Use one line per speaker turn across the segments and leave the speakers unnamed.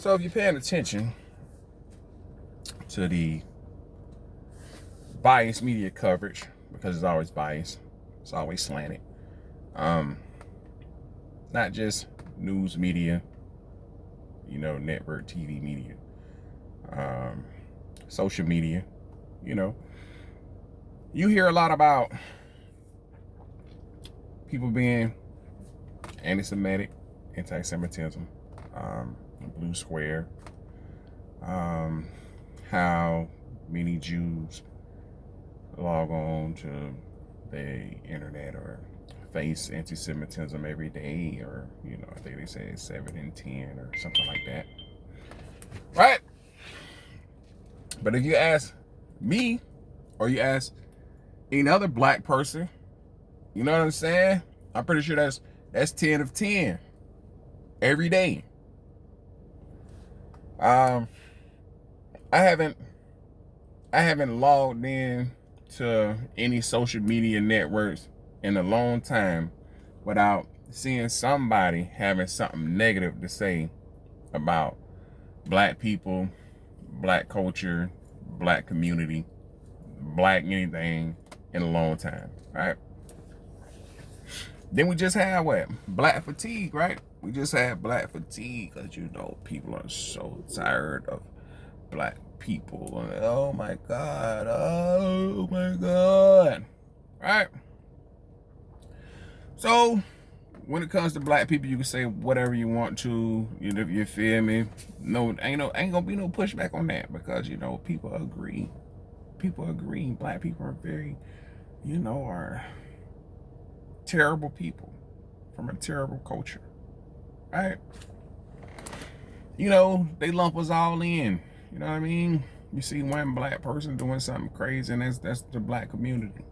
So if you're paying attention to the biased media coverage, because it's always biased, it's always slanted. Not just news media, network TV media, social media, you hear a lot about people being anti-Semitic, anti-Semitism, blue square, how many Jews log on to the internet or face anti-Semitism every day, or I think they say 7 in 10 or something like that, right? But if you ask me, or you ask any other black person, you know what I'm saying, I'm pretty sure that's 10 of 10 every day. I haven't logged in to any social media networks in a long time without seeing somebody having something negative to say about black people, black culture, black community, black anything in a long time, right? Then we just had what? Black fatigue, right? We just had black fatigue because people are so tired of black people. Oh my God, right? So when it comes to black people, you can say whatever you want to, you feel me? No, ain't gonna be no pushback on that, because people agree. People agree. Black people are very, are terrible people from a terrible culture, right? They lump us all in. You know what I mean? You see one black person doing something crazy, and that's the black community.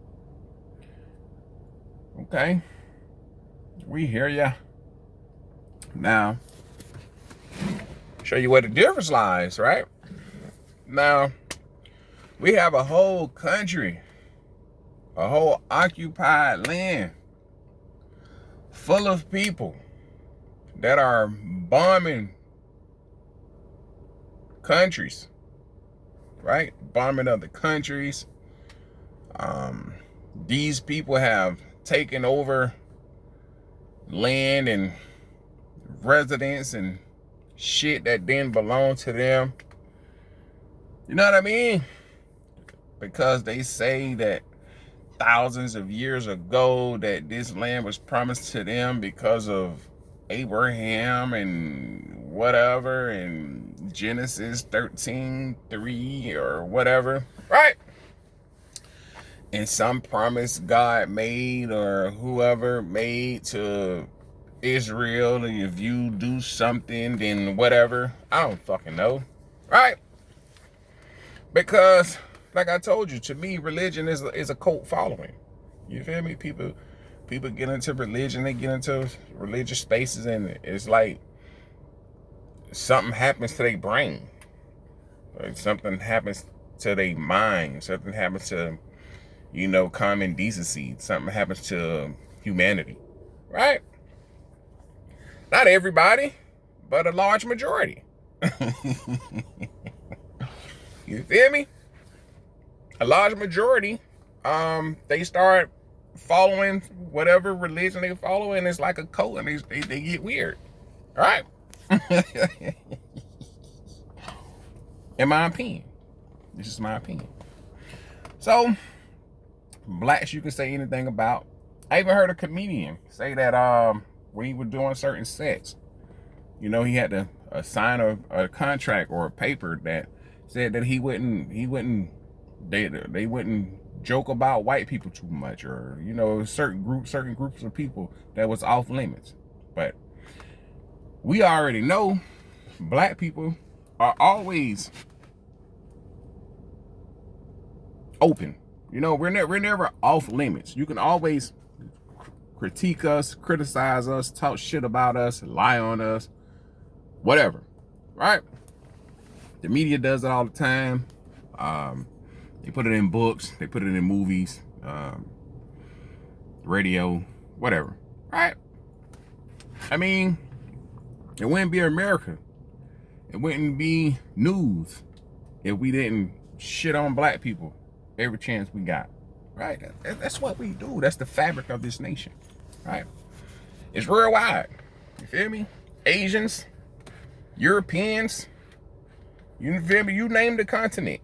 Okay, we hear ya. Now, show you where the difference lies, right? Now, we have a whole country, a whole occupied land full of people that are bombing countries, right? Bombing other countries. These people have taken over land and residence and shit that didn't belong to them. You know what I mean? Because they say that thousands of years ago that this land was promised to them because of Abraham and whatever, and Genesis 13:3 or whatever, right? And some promise God made, or whoever made, to Israel, and if you do something, then whatever. I don't fucking know, right? Because, like I told you, to me, religion is a cult following. You feel me? People get into religion, they get into religious spaces, and it's like something happens to their brain. Like something happens to their mind. Something happens to, common decency. Something happens to humanity, right? Not everybody, but a large majority. You feel me? A large majority, they start following whatever religion they follow, and it's like a cult, and they get weird. All right? In my opinion. This is my opinion. So, blacks you can say anything about. I even heard a comedian say that when he was doing certain sets, he had to sign a contract or a paper that said that they wouldn't joke about white people too much, or certain groups of people that was off limits. But we already know black people are always open. We're never off limits. You can always critique us, criticize us, talk shit about us, lie on us, whatever, right? The media does it all the time. They put it in books, they put it in movies, radio, whatever, right? I mean, it wouldn't be America It wouldn't be news if we didn't shit on black people every chance we got. Right? That's what we do. That's the fabric of this nation. Right? It's real wide. You feel me? Asians, Europeans, you feel me? You name the continent.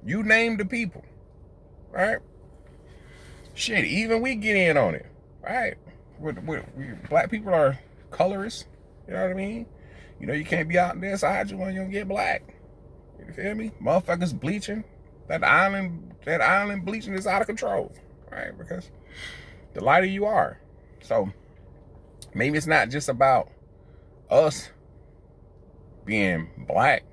You name the people. Right? Shit, even we get in on it. Right? Black people are colorists. You know what I mean? You know, you can't be out there inside you when you don't get black. You feel me? Motherfuckers bleaching. That island bleaching is out of control. Right? Because the lighter you are. So maybe it's not just about us being black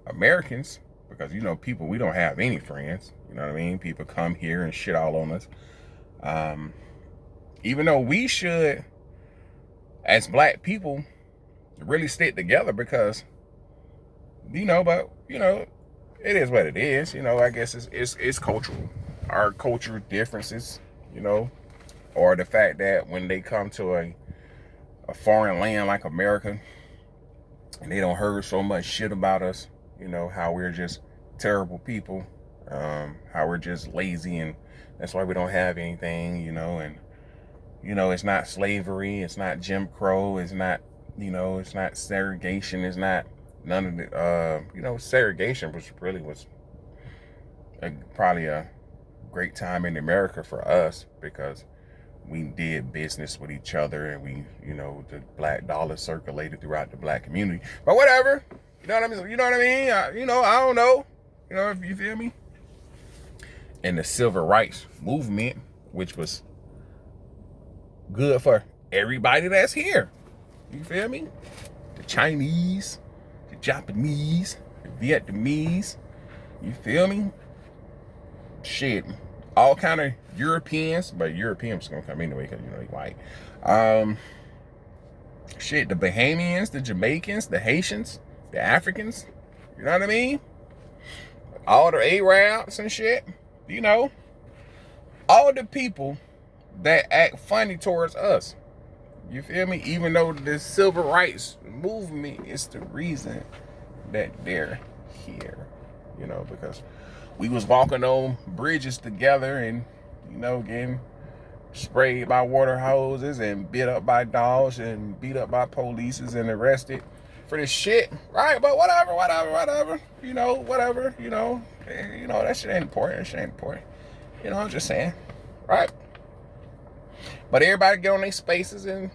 Americans, because you know, people, we don't have any friends. You know what I mean? People come here and shit all on us. Even though we should, as black people, really stick together, because you know, but you know, it is what it is. You know, I guess it's cultural. Our culture differences, you know, or the fact that when they come to a foreign land like America and they don't heard so much shit about us, you know, how we're just terrible people, how we're just lazy, and that's why we don't have anything, you know. And you know, it's not slavery, it's not Jim Crow, it's not, you know, it's not segregation, it's not none of the you know, segregation was probably a great time in America for us, because we did business with each other, and we, you know, the black dollar circulated throughout the black community. But whatever, you know what I mean? You know what I mean? You know, I don't know. You know, if you feel me? And the civil rights movement, which was good for everybody that's here. You feel me? The Chinese, the Japanese, the Vietnamese. You feel me? Shit. All kind of Europeans, but Europeans gonna come anyway because, you know, they white. Shit, the Bahamians, the Jamaicans, the Haitians, the Africans. You know what I mean? All the Arabs and shit. You know, all the people that act funny towards us. You feel me? Even though the civil rights movement is the reason that they're here. You know, because we was walking on bridges together and, you know, getting sprayed by water hoses and bit up by dogs and beat up by polices and arrested for this shit. Right? But whatever. You know, whatever, you know. You know, that shit ain't important. That shit ain't important. You know, I'm just saying. Right? But everybody get on their spaces and,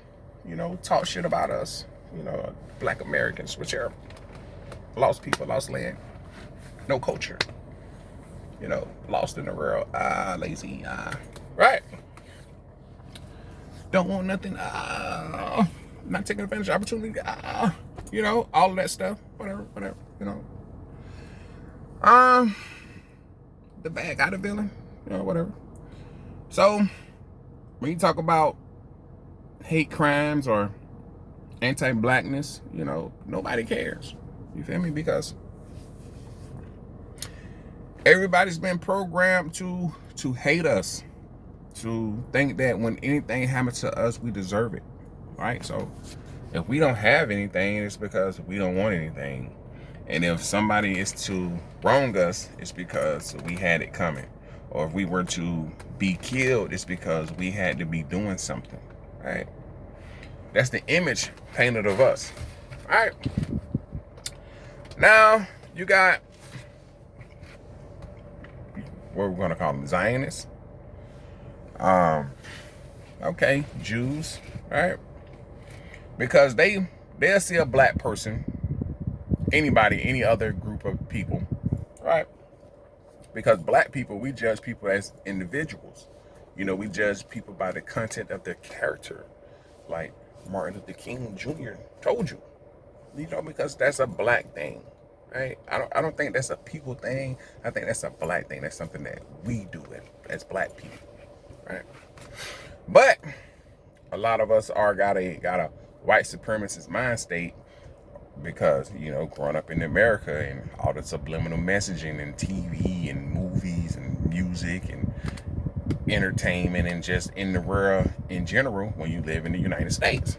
you know, talk shit about us. You know, black Americans, which are lost people, lost land, no culture. You know, lost in the world. Lazy. Right? Don't want nothing. Not taking advantage of opportunity. You know, all of that stuff. Whatever. You know. The bad guy, the villain. You know, whatever. So, when you talk about hate crimes or anti-blackness, you know, nobody cares. You feel me? Because everybody's been programmed to hate us, to think that when anything happens to us, we deserve it, right? So if we don't have anything, it's because we don't want anything. And if somebody is to wrong us, it's because we had it coming. Or if we were to be killed, it's because we had to be doing something, right? That's the image painted of us, right? Now, you got what we're gonna call them, Zionists. Okay, Jews, right? Because they'll see a black person, anybody, any other group of people, right? Because black people, we judge people as individuals. You know, we judge people by the content of their character. Like Martin Luther King Jr. told you. You know, because that's a black thing. Right? I don't think that's a people thing. I think that's a black thing. That's something that we do as black people. Right? But a lot of us got a white supremacist mind state because, you know, growing up in America and all the subliminal messaging and TV and movies and music and entertainment and just in the world in general when you live in the United States.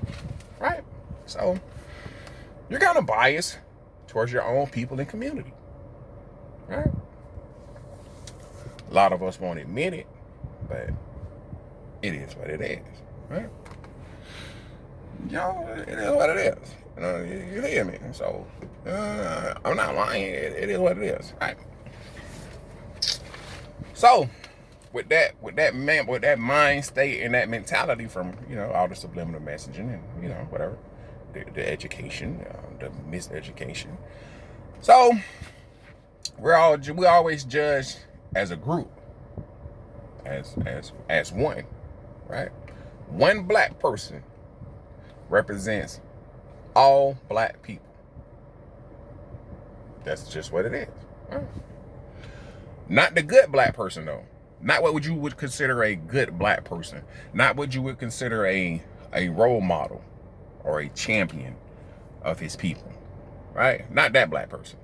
Right? So, you're kind of biased towards your own people and community. Right? A lot of us won't admit it, but it is what it is. Right? It is what it is. You hear me? So I'm not lying. It is what it is. Right? So with that mind state and that mentality from all the subliminal messaging and whatever, the education, the miseducation. So we always judge as a group, as one, right? One black person represents all black people. That's just what it is. Right? Not the good black person though. Not what you would consider a good black person. Not what you would consider a role model or a champion of his people. Right? Not that black person.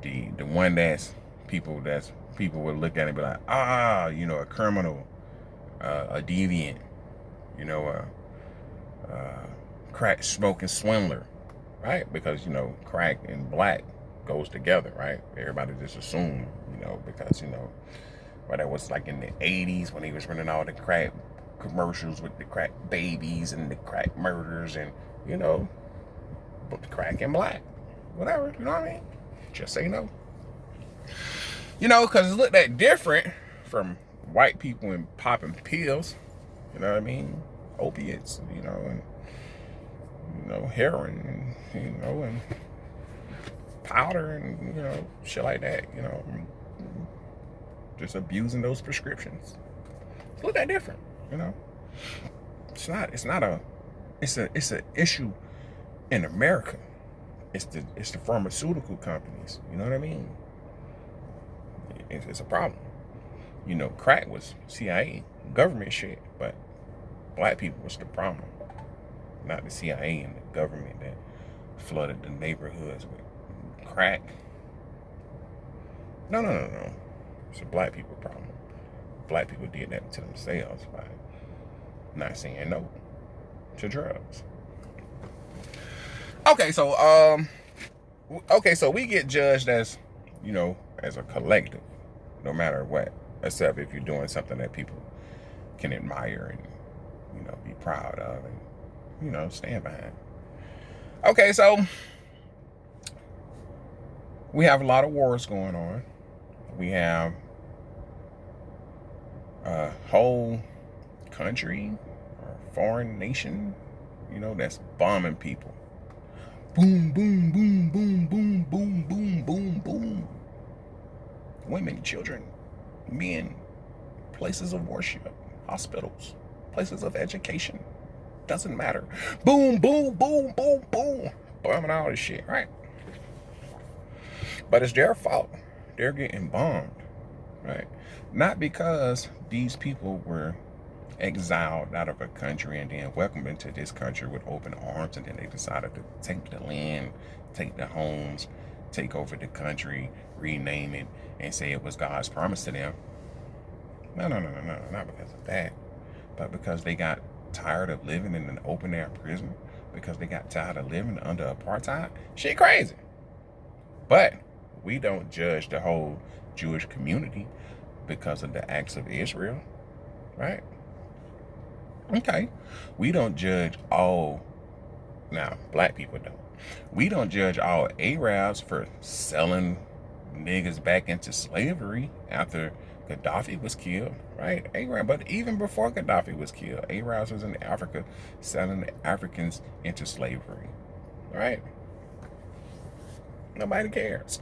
The one that's people would look at and be like, a criminal, a deviant, crack smoking swindler, right? Because crack and black goes together, right? Everybody just assume, because whether it was like in the 80s when he was running all the crack commercials with the crack babies and the crack murders and but the crack and black, whatever, you know what I mean? Just say no. Because it looked that different from white people and popping pills, you know what I mean? Opiates, and heroin, and powder and shit like that, just abusing those prescriptions. It's a little that different, It's an issue in America. It's the pharmaceutical companies, you know what I mean? It's a problem. Crack was CIA government shit, but black people was the problem, not the CIA and the government that flooded the neighborhoods with crack. No. It's a black people problem. Black people did that to themselves by not saying no to drugs. Okay, so we get judged as, as a collective, no matter what, except if you're doing something that people can admire and, be proud of and, stand behind. Okay, so we have a lot of wars going on. We have a whole country or foreign nation, that's bombing people. Boom, boom, boom, boom, boom, boom, boom, boom, boom. Women, children, men, places of worship, hospitals, places of education. Doesn't matter. Boom, boom, boom, boom, boom. Bombing all this shit, right? But it's their fault. They're getting bombed, right? Not because these people were exiled out of a country and then welcomed into this country with open arms, and then they decided to take the land, take the homes, take over the country, rename it, and say it was God's promise to them. No, not because of that, but because they got tired of living in an open air prison, because they got tired of living under apartheid. Shit crazy. But we don't judge the whole Jewish community because of the acts of Israel, right? Okay. We don't judge all, now black people don't. We don't judge all Arabs for selling niggas back into slavery after Gaddafi was killed, right? But even before Gaddafi was killed, Arabs was in Africa selling the Africans into slavery, right? Nobody cares.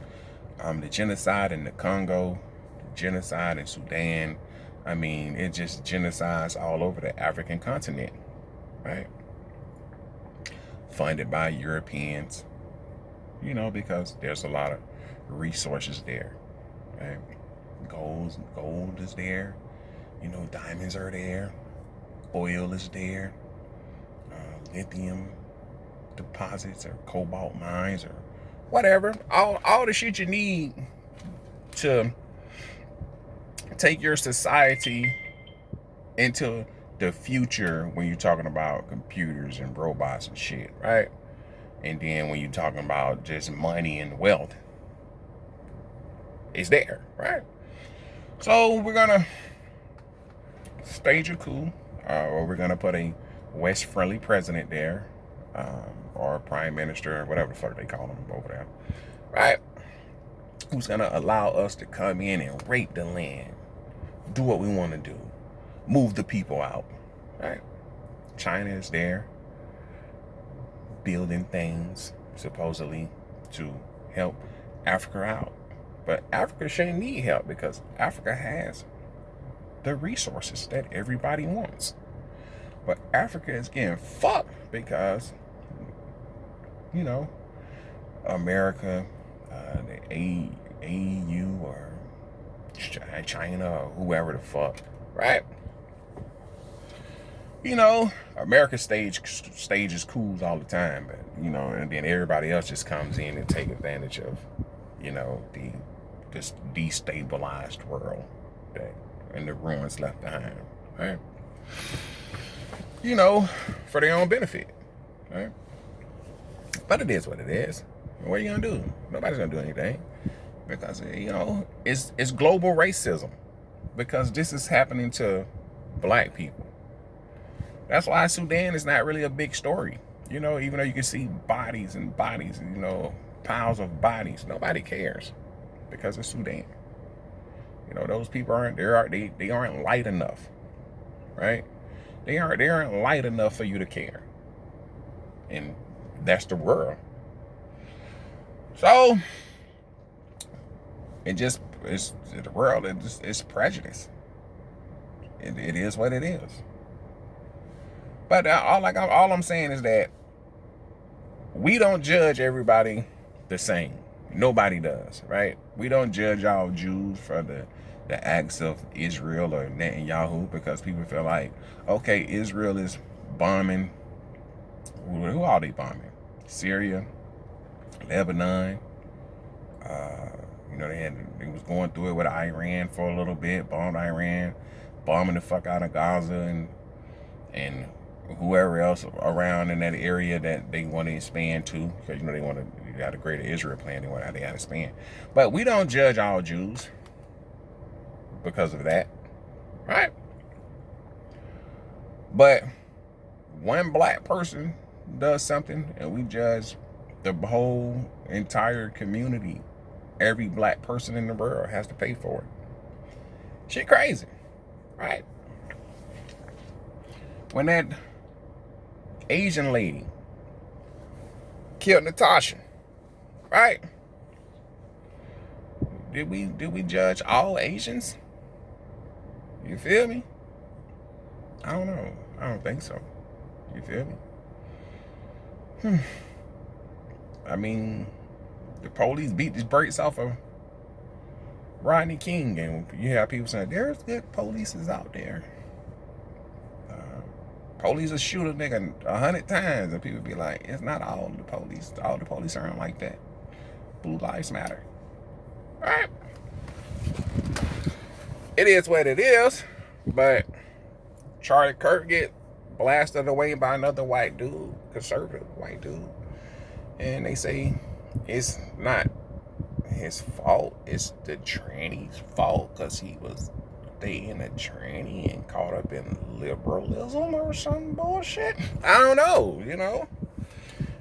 The genocide in the Congo, the genocide in Sudan, I mean, it just genocides all over the African continent, right? Funded by Europeans, because there's a lot of resources there, right? Gold is there, diamonds are there, oil is there, lithium deposits or cobalt mines or whatever, all the shit you need to take your society into the future when you're talking about computers and robots and shit, right? And then when you're talking about just money and wealth, it's there, right? So we're gonna stage a coup, or we're gonna put a West-friendly president there, or prime minister, or whatever the fuck they call them over there, right? Who's gonna allow us to come in and rape the land, do what we want to do, move the people out, right? China is there, building things supposedly to help Africa out. But Africa shouldn't need help because Africa has the resources that everybody wants. But Africa is getting fucked because, you know, America, the AU or China or whoever the fuck, right? You know, America stages coups all the time, but you know, and then everybody else just comes in and take advantage of, you know, this destabilized world that and the ruins left behind, right? You know, for their own benefit, right? But it is what it is. What are you gonna do? Nobody's gonna do anything because you know it's global racism because this is happening to black people. That's why Sudan is not really a big story. You know, even though you can see bodies and bodies, you know, piles of bodies, nobody cares because of Sudan. You know, those people they aren't light enough, right? They aren't light enough for you to care. And that's the world. So it's the world, it's prejudice. It is what it is. But all I'm saying is that we don't judge everybody the same. Nobody does, right? We don't judge all Jews for the acts of Israel or Netanyahu because people feel like, okay, Israel is bombing. Who are they bombing? Syria, Lebanon. You know, they was going through it with Iran for a little bit, bombed Iran, bombing the fuck out of Gaza and whoever else around in that area that they want to expand to, because you know they got a greater Israel plan, they got to expand. But we don't judge all Jews because of that, right? But one black person does something and we judge the whole entire community. Every black person in the world has to pay for it. Shit crazy, right? When that Asian lady killed Natasha, right? Did we judge all Asians? You feel me? I don't know. I don't think so. You feel me? I mean, the police beat the brakes off of Rodney King, and you have people saying there's good police out there. Police will shoot a nigga 100 times, and people be like, it's not all the police. All the police aren't like that. Blue lives matter. All right? It is what it is, but Charlie Kirk get blasted away by another white dude, conservative white dude. And they say it's not his fault, it's the tranny's fault because he was dating a tranny and caught up in liberalism or some bullshit. I don't know, you know.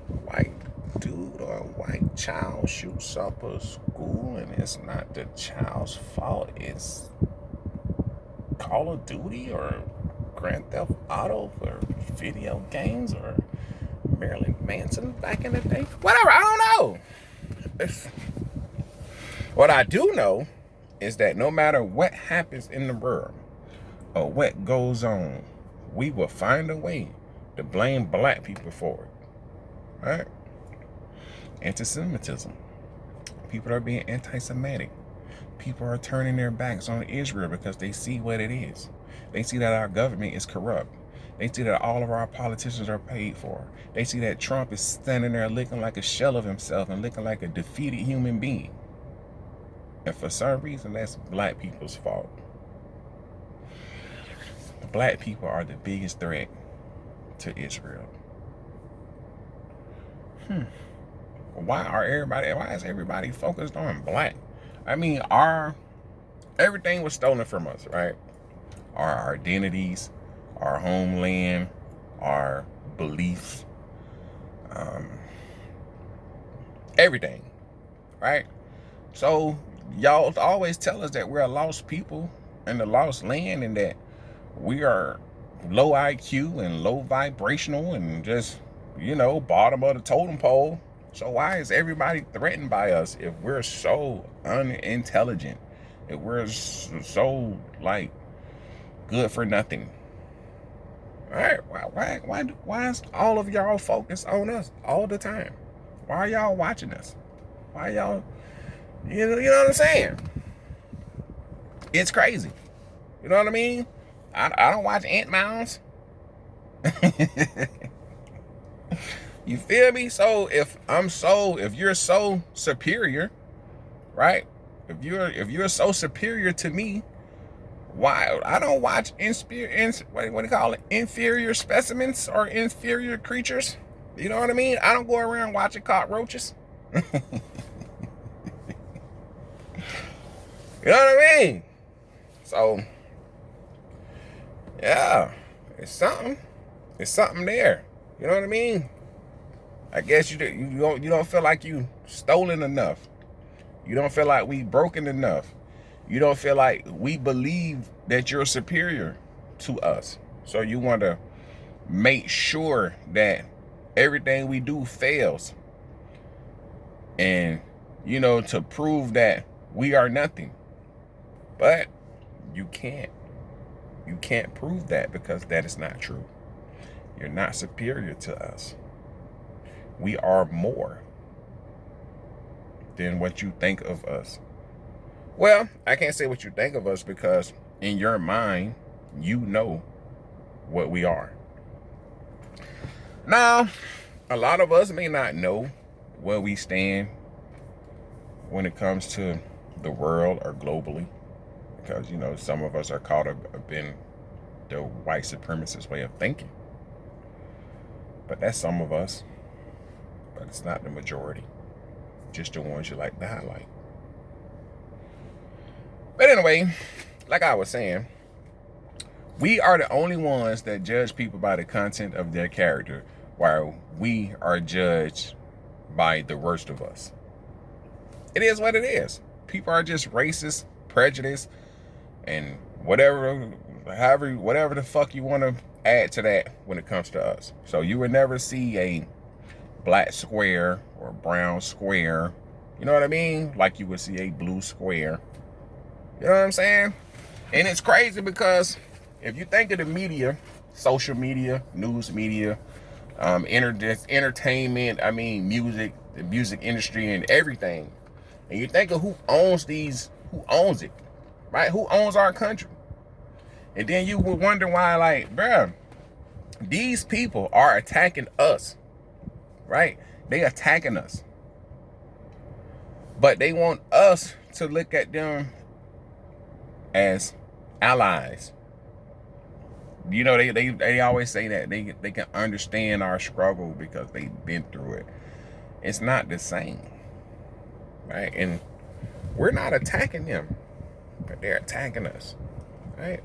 A white dude or a white child shoots up a school and it's not the child's fault. It's Call of Duty or Grand Theft Auto for video games or Marilyn Manson back in the day. Whatever, I don't know. What I do know is that no matter what happens in the world or what goes on, we will find a way to blame black people for it. Right? Anti-Semitism. People are being anti-Semitic. People are turning their backs on Israel because they see what it is. They see that our government is corrupt. They see that all of our politicians are paid for. They see that Trump is standing there looking like a shell of himself and looking like a defeated human being. And for some reason, that's black people's fault. Black people are the biggest threat to Israel. why is everybody focused on black? I mean, everything was stolen from us, right? Our identities, our homeland, our beliefs, everything, right? So y'all always tell us that we're a lost people in the lost land, and that we are low IQ and low vibrational and just, bottom of the totem pole. So why is everybody threatened by us if we're so unintelligent, if we're so like good for nothing? All right, why is all of y'all focused on us all the time? Why are y'all watching us? Why y'all, you know what I'm saying? It's crazy. You know what I mean? I don't watch Ant Mounds. You feel me? So if you're so superior, right? If you're so superior to me, why I don't watch what do you call it? Inferior specimens or inferior creatures? You know what I mean? I don't go around watching cockroaches. You know what I mean? So yeah, it's something there. You know what I mean? I guess you don't feel like you stolen enough. You don't feel like we broken enough. You don't feel like we believe that you're superior to us. So you want to make sure that everything we do fails. And, to prove that we are nothing. But you can't. You can't prove that, because that is not true. You're not superior to us. We are more than what you think of us. Well, I can't say what you think of us, because in your mind, you know what we are. Now, a lot of us may not know where we stand when it comes to the world or globally, because, some of us are caught up in the white supremacist way of thinking. But that's some of us. But it's not the majority. Just the ones you like to highlight. But anyway, like I was saying, we are the only ones that judge people by the content of their character, while we are judged by the worst of us. It is what it is. People are just racist, prejudiced, and whatever the fuck you want to add to that when it comes to us. So you would never see a black square or a brown square, you know what I mean? Like you would see a blue square. You know what I'm saying? And it's crazy, because if you think of the media, social media, news media, entertainment, music, the music industry and everything, and you think of who owns it, right? Who owns our country? And then you would wonder why, like, bruh, these people are attacking us, right? They attacking us. But they want us to look at them as allies. They always say that they can understand our struggle because they've been through it. It's not the same, right? And we're not attacking them, but they're attacking us, right?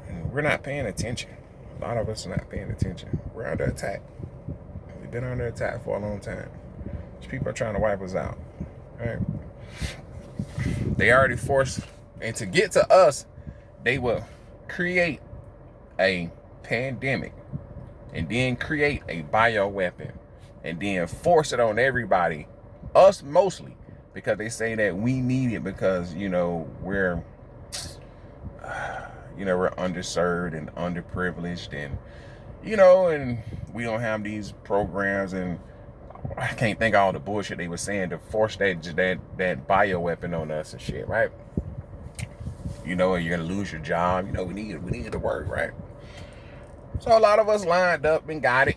And we're not paying attention. A lot of us are not paying attention. We're under attack. We've been under attack for a long time. These people are trying to wipe us out, right? They already forced, and to get to us, they will create a pandemic and then create a bioweapon and then force it on everybody, us mostly, because they say that we need it because, we're underserved and underprivileged, and, and we don't have these programs, and I can't think of all the bullshit they were saying to force that bioweapon on us and shit, right? You're gonna lose your job. We need to work, right? So a lot of us lined up and got it,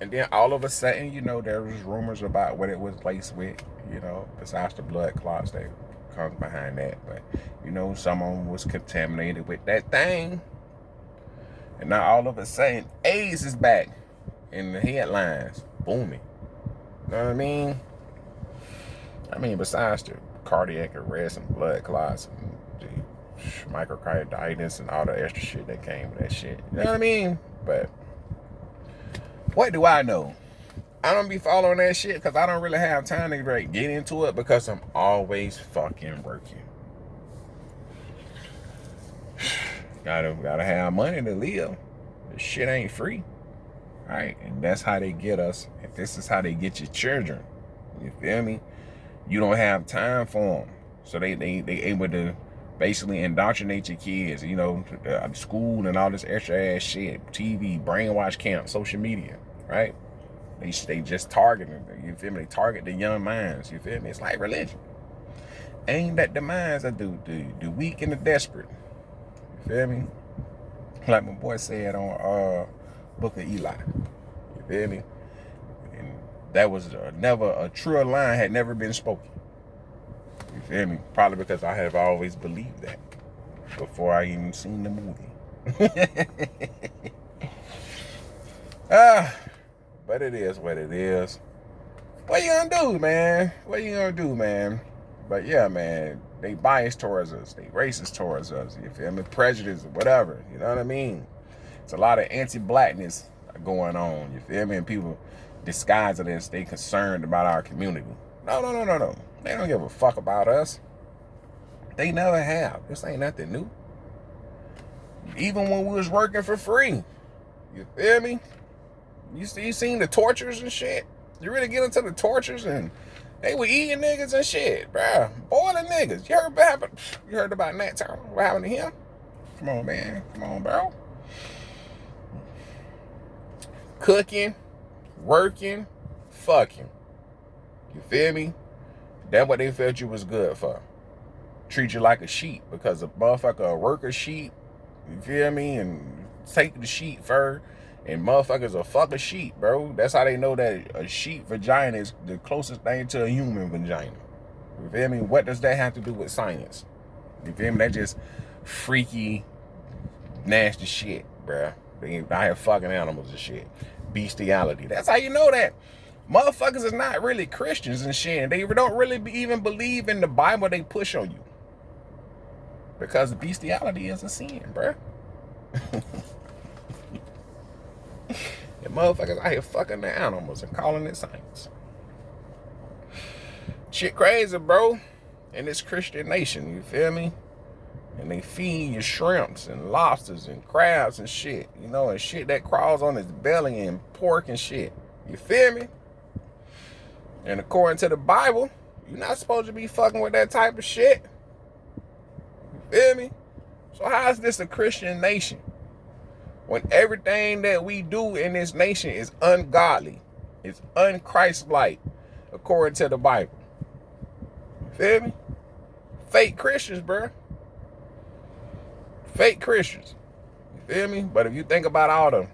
and then all of a sudden, there was rumors about what it was laced with, besides the blood clots that comes behind that. But someone was contaminated with that thing, and now all of a sudden, AIDS is back. in the headlines, booming. You know what I mean? Besides the cardiac arrest and blood clots and the myocarditis and all the extra shit that came with that shit. You know what I mean? But what do I know? I don't be following that shit because I don't really have time to get into it because I'm always fucking working. Gotta have money to live. This shit ain't free. Right? And that's how they get us. And this is how they get your children. You feel me? You don't have time for them. So they able to basically indoctrinate your kids, you know, school and all this extra ass shit, TV, brainwash camp, social media, right? They just target them, you feel me? They target the young minds, you feel me? It's like religion. Aimed at the minds of the weak and the desperate. You feel me? Like my boy said on Book of Eli. You feel me? And that was never a truer line had never been spoken. You feel me? Probably because I have always believed that before I even seen the movie. But it is what it is. What you gonna do, man? What you gonna do, man? But yeah, man, they biased towards us. They racist towards us. You feel me? Prejudice, whatever. You know what I mean? It's a lot of anti-blackness going on. You feel me? And people disguise it as they concerned about our community. No. They don't give a fuck about us. They never have. This ain't nothing new. Even when we was working for free. You feel me? You seen the tortures and shit? You really get into the tortures and they were eating niggas and shit, bruh. Boiling niggas. You heard about Nat Turner? What happened to him? Come on, man. Come on, bro. Cooking, working, fucking. You feel me? That's what they felt you was good for. Treat you like a sheep because a motherfucker a worker sheep, you feel me? And take the sheep fur and motherfuckers will fuck a sheep, bro. That's how they know that a sheep vagina is the closest thing to a human vagina. You feel me? What does that have to do with science? You feel me? That just freaky, nasty shit, bro. They out here fucking animals and shit. Bestiality. That's how you know that motherfuckers is not really Christians and shit. They don't really even believe in the Bible they push on you. Because bestiality is a sin, bro. And motherfuckers out here fucking the animals and calling it science. Shit crazy, bro. In this Christian nation, you feel me? And they feed you shrimps and lobsters and crabs and shit, you know, and shit that crawls on his belly and pork and shit. You feel me? And according to the Bible, you're not supposed to be fucking with that type of shit. You feel me? So how is this a Christian nation? When everything that we do in this nation is ungodly, it's unchristlike, according to the Bible. You feel me? Fake Christians, bro. Fake Christians. You feel me? But if you think about all the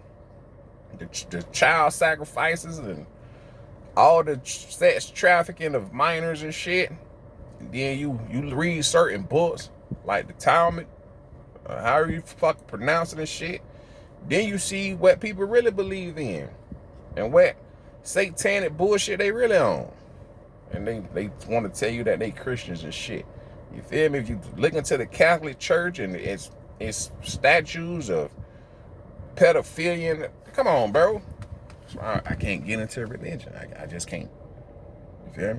child sacrifices and all the sex trafficking of minors and shit, and then you read certain books like the Talmud, however you fucking pronounce it and shit, then you see what people really believe in and what satanic bullshit they really on. And they want to tell you that they Christians and shit. You feel me? If you look into the Catholic Church and it's statues of pedophilia, come on, bro. So I can't get into religion. I just can't. You feel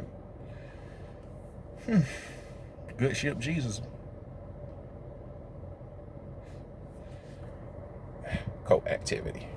me? Good ship Jesus. Co-activity.